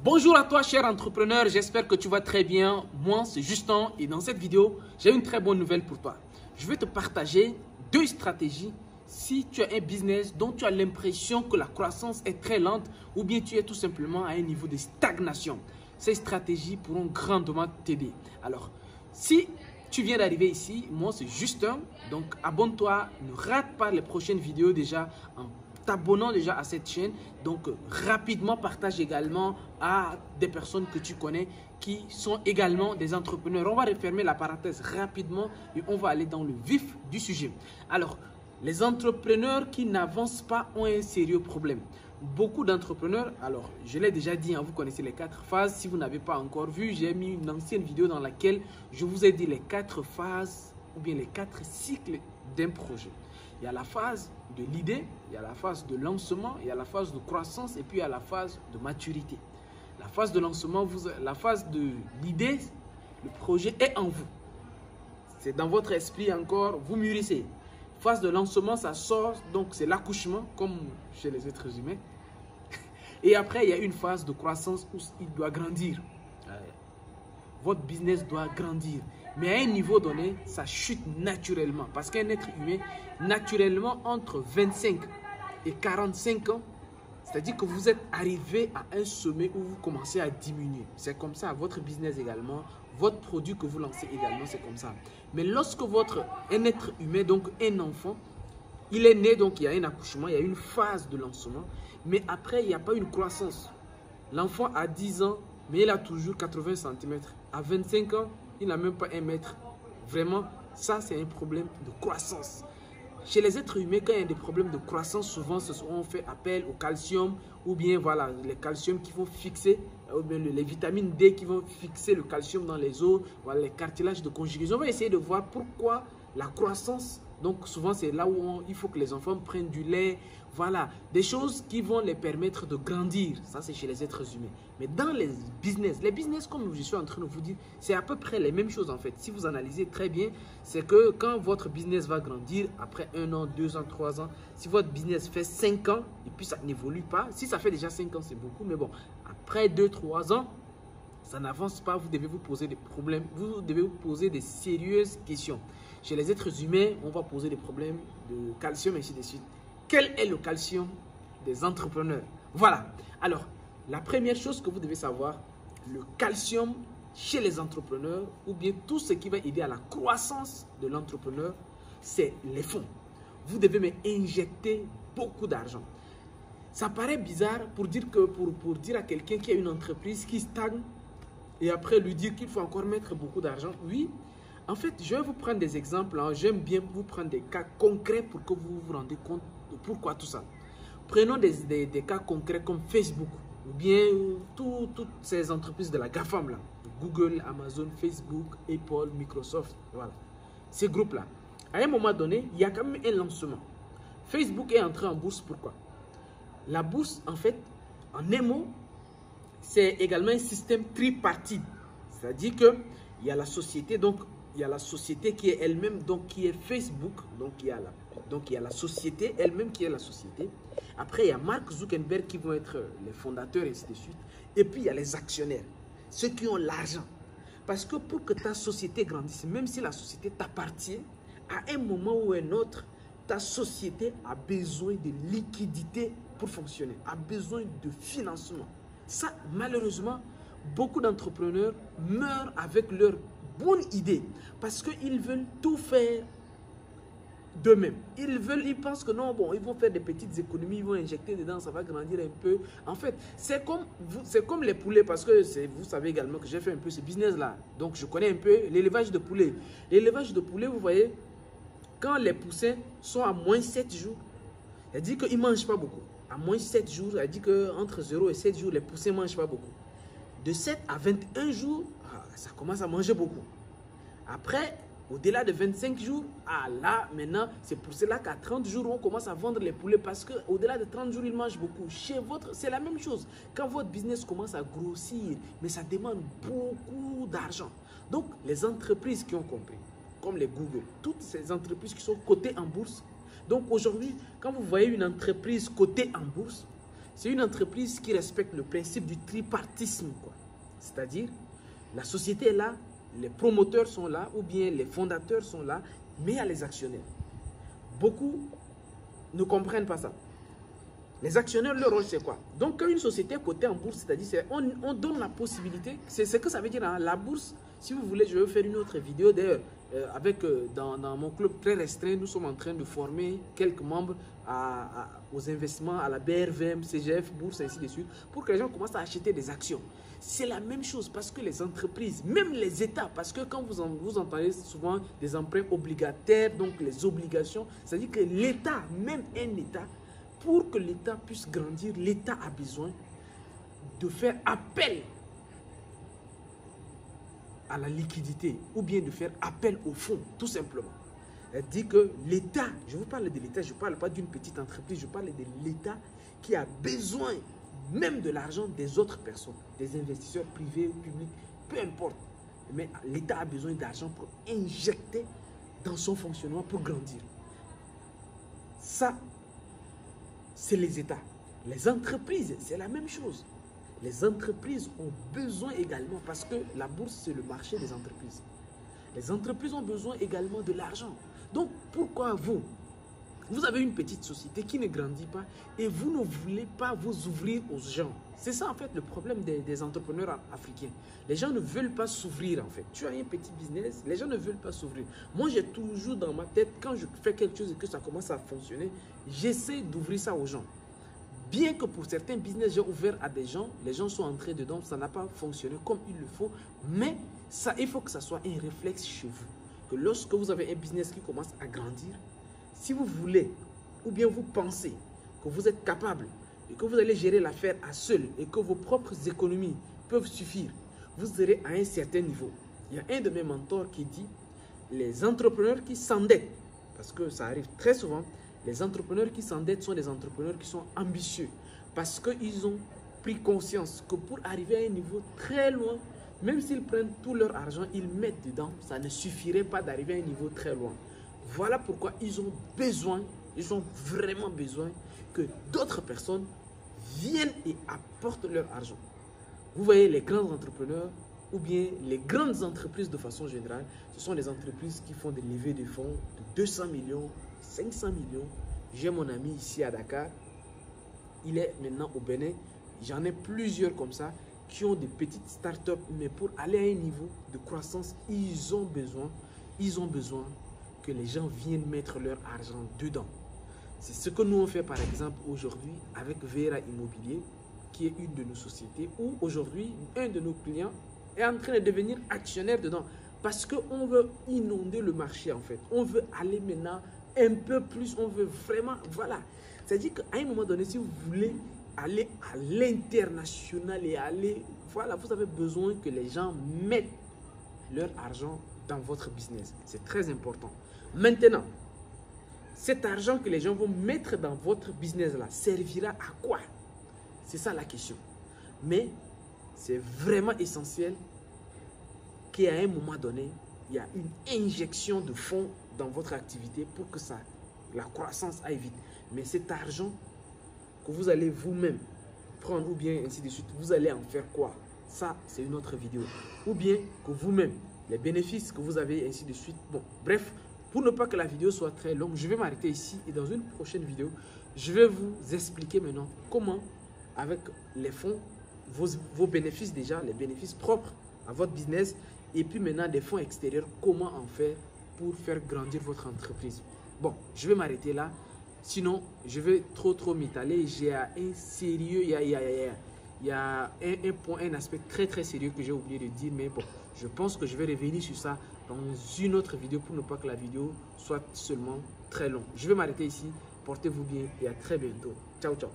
Bonjour à toi, cher entrepreneur, j'espère que tu vas très bien. Moi, c'est Justin et dans cette vidéo, j'ai une très bonne nouvelle pour toi. Je vais te partager deux stratégies si tu as un business dont tu as l'impression que la croissance est très lente ou bien tu es tout simplement à un niveau de stagnation. Ces stratégies pourront grandement t'aider. Alors, si tu viens d'arriver ici, moi c'est Justin, donc abonne-toi, ne rate pas les prochaines vidéos déjà en t'abonnant déjà à cette chaîne. Donc rapidement partage également à des personnes que tu connais qui sont également des entrepreneurs. On va refermer la parenthèse rapidement et on va aller dans le vif du sujet. Alors, les entrepreneurs qui n'avancent pas ont un sérieux problème. Beaucoup d'entrepreneurs, alors je l'ai déjà dit, vous connaissez les 4 phases. Si vous n'avez pas encore vu, j'ai mis une ancienne vidéo dans laquelle je vous ai dit les 4 phases ou bien les 4 cycles d'un projet. Il y a la phase de l'idée, il y a la phase de lancement, il y a la phase de croissance et puis il y a la phase de maturité. La phase de lancement, la phase de l'idée, le projet est en vous. C'est dans votre esprit encore, vous mûrissez. Phase de lancement, ça sort, donc c'est l'accouchement, comme chez les êtres humains. Et après, il y a une phase de croissance où il doit grandir. Votre business doit grandir. Mais à un niveau donné, ça chute naturellement. Parce qu'un être humain, naturellement, entre 25 et 45 ans, c'est-à-dire que vous êtes arrivé à un sommet où vous commencez à diminuer. C'est comme ça, votre business également, votre produit que vous lancez également, c'est comme ça. Mais lorsque un être humain, donc un enfant, il est né, donc il y a un accouchement, il y a une phase de lancement, mais après, il n'y a pas une croissance. L'enfant a 10 ans, mais il a toujours 80 cm. À 25 ans, il n'a même pas 1 mètre. Vraiment, ça, c'est un problème de croissance. Chez les êtres humains, quand il y a des problèmes de croissance, souvent, on fait appel au calcium ou bien voilà, les calciums qui vont fixer, ou bien les vitamines D qui vont fixer le calcium dans les os, voilà, les cartilages de conjugaison. On va essayer de voir pourquoi la croissance, donc souvent c'est là où il faut que les enfants prennent du lait, voilà, des choses qui vont les permettre de grandir. Ça, c'est chez les êtres humains. Mais dans les business, comme je suis en train de vous dire, c'est à peu près les mêmes choses en fait. Si vous analysez très bien, c'est que quand votre business va grandir, après 1 an, 2 ans, 3 ans, si votre business fait 5 ans et puis ça n'évolue pas, si ça fait déjà 5 ans, c'est beaucoup, mais bon, après 2, 3 ans, ça n'avance pas, vous devez vous poser des problèmes, vous devez vous poser des sérieuses questions. Chez les êtres humains, on va poser des problèmes de calcium et ainsi de suite. Quel est le calcium des entrepreneurs? Voilà. Alors, la première chose que vous devez savoir, le calcium chez les entrepreneurs ou bien tout ce qui va aider à la croissance de l'entrepreneur, c'est les fonds. Vous devez me injecter beaucoup d'argent. Ça paraît bizarre pour dire à quelqu'un qui a une entreprise qui stagne et après lui dire qu'il faut encore mettre beaucoup d'argent. Oui, en fait, je vais vous prendre des exemples. J'aime bien vous prendre des cas concrets pour que vous vous rendez compte de pourquoi tout ça. Prenons des cas concrets comme Facebook ou bien toutes ces entreprises de la GAFAM là. Google, Amazon, Facebook, Apple, Microsoft, voilà. Ces groupes-là. À un moment donné, il y a quand même un lancement. Facebook est entré en bourse, pourquoi? La bourse, en fait, en un mot, c'est également un système tripartite. C'est-à-dire qu'il y a la société, donc il y a la société qui est elle-même, donc qui est Facebook, donc il y a la société elle-même qui est la société. Après, il y a Mark Zuckerberg qui vont être les fondateurs et ainsi de suite. Et puis, il y a les actionnaires, ceux qui ont l'argent. Parce que pour que ta société grandisse, même si la société t'appartient, à un moment ou un autre, ta société a besoin de liquidité pour fonctionner, a besoin de financement. Ça, malheureusement, beaucoup d'entrepreneurs meurent avec leur bonne idée parce qu'ils veulent tout faire d'eux-mêmes. Ils pensent que non, bon, ils vont faire des petites économies, ils vont injecter dedans, ça va grandir un peu. En fait, c'est comme les poulets parce que vous savez également que j'ai fait un peu ce business-là. Donc, je connais un peu l'élevage de poulets. L'élevage de poulets, vous voyez, quand les poussins sont à moins 7 jours, ça dit qu'ils ne mangent pas beaucoup. À moins 7 jours, ça dit qu'entre 0 et 7 jours, les poussins ne mangent pas beaucoup. De 7 à 21 jours, ça commence à manger beaucoup. Après, au-delà de 25 jours, là, maintenant, c'est pour cela qu'à 30 jours, on commence à vendre les poulets parce qu'au-delà de 30 jours, ils mangent beaucoup. Chez c'est la même chose. Quand votre business commence à grossir, mais ça demande beaucoup d'argent. Donc, les entreprises qui ont compris, comme les Google, toutes ces entreprises qui sont cotées en bourse. Donc, aujourd'hui, quand vous voyez une entreprise cotée en bourse, c'est une entreprise qui respecte le principe du tripartisme, quoi. C'est-à-dire, la société est là, les promoteurs sont là, ou bien les fondateurs sont là, mais il y a les actionnaires. Beaucoup ne comprennent pas ça. Les actionnaires, leur rôle, c'est quoi? Donc, quand une société est cotée en bourse, c'est-à-dire, on donne la possibilité, c'est ce que ça veut dire, hein, la bourse. Si vous voulez, je vais faire une autre vidéo. D'ailleurs, dans mon club très restreint, nous sommes en train de former quelques membres aux investissements, à la BRVM, CGF, bourse, ainsi de suite, pour que les gens commencent à acheter des actions. C'est la même chose parce que les entreprises, même les États, parce que quand vous entendez souvent des emprunts obligataires, donc les obligations, c'est-à-dire que l'État, même un État, pour que l'État puisse grandir, l'État a besoin de faire appel à la liquidité ou bien de faire appel au fonds, tout simplement. Elle dit que l'État, je vous parle de l'État, je ne parle pas d'une petite entreprise, je parle de l'État qui a besoin même de l'argent des autres personnes, des investisseurs privés ou publics, peu importe. Mais l'État a besoin d'argent pour injecter dans son fonctionnement pour grandir. Ça, c'est les États. Les entreprises, c'est la même chose. Les entreprises ont besoin également, parce que la bourse, c'est le marché des entreprises. Les entreprises ont besoin également de l'argent. Donc, pourquoi vous avez une petite société qui ne grandit pas et vous ne voulez pas vous ouvrir aux gens? C'est ça, en fait, le problème des entrepreneurs africains. Les gens ne veulent pas s'ouvrir, en fait. Tu as un petit business, les gens ne veulent pas s'ouvrir. Moi, j'ai toujours dans ma tête, quand je fais quelque chose et que ça commence à fonctionner, j'essaie d'ouvrir ça aux gens. Bien que pour certains business, j'ai ouvert à des gens, les gens sont entrés dedans, ça n'a pas fonctionné comme il le faut, mais ça, il faut que ça soit un réflexe chez vous. Que lorsque vous avez un business qui commence à grandir, si vous voulez, ou bien vous pensez que vous êtes capable et que vous allez gérer l'affaire à seul et que vos propres économies peuvent suffire, vous serez à un certain niveau. Il y a un de mes mentors qui dit, les entrepreneurs qui s'endettent, parce que ça arrive très souvent, les entrepreneurs qui s'endettent sont des entrepreneurs qui sont ambitieux parce qu'ils ont pris conscience que pour arriver à un niveau très loin, même s'ils prennent tout leur argent, ils mettent dedans, ça ne suffirait pas d'arriver à un niveau très loin. Voilà pourquoi ils ont besoin, ils ont vraiment besoin que d'autres personnes viennent et apportent leur argent. Vous voyez, les grands entrepreneurs ou bien les grandes entreprises de façon générale, ce sont des entreprises qui font des levées de fonds de 200 millions, 500 millions. J'ai mon ami ici à Dakar, il est maintenant au Bénin. J'en ai plusieurs comme ça qui ont des petites startups, mais pour aller à un niveau de croissance, ils ont besoin que les gens viennent mettre leur argent dedans. C'est ce que nous on fait par exemple aujourd'hui avec Vera Immobilier, qui est une de nos sociétés, où aujourd'hui un de nos clients est en train de devenir actionnaire dedans. Parce qu'on veut inonder le marché en fait. On veut aller maintenant un peu plus, on veut vraiment, voilà. C'est-à-dire qu'à un moment donné, si vous voulez aller à l'international et aller, voilà, vous avez besoin que les gens mettent leur argent dans votre business. C'est très important. Maintenant, cet argent que les gens vont mettre dans votre business là, servira à quoi? C'est ça la question. Mais c'est vraiment essentiel qu'à un moment donné, il y a une injection de fonds dans votre activité pour que la croissance aille vite. Mais cet argent que vous allez vous-même prendre ou bien ainsi de suite, vous allez en faire quoi? Ça, c'est une autre vidéo. Ou bien que vous-même, les bénéfices que vous avez, ainsi de suite. Bon, bref, pour ne pas que la vidéo soit très longue, je vais m'arrêter ici et dans une prochaine vidéo, je vais vous expliquer maintenant comment, avec les fonds, vos bénéfices déjà, les bénéfices propres à votre business, et puis maintenant des fonds extérieurs, comment en faire pour faire grandir votre entreprise. Bon, je vais m'arrêter là. Sinon, je vais trop m'étaler. J'ai un sérieux, il y a un point, un aspect très sérieux que j'ai oublié de dire. Mais bon, je pense que je vais revenir sur ça dans une autre vidéo pour ne pas que la vidéo soit seulement très longue. Je vais m'arrêter ici. Portez-vous bien et à très bientôt. Ciao, ciao.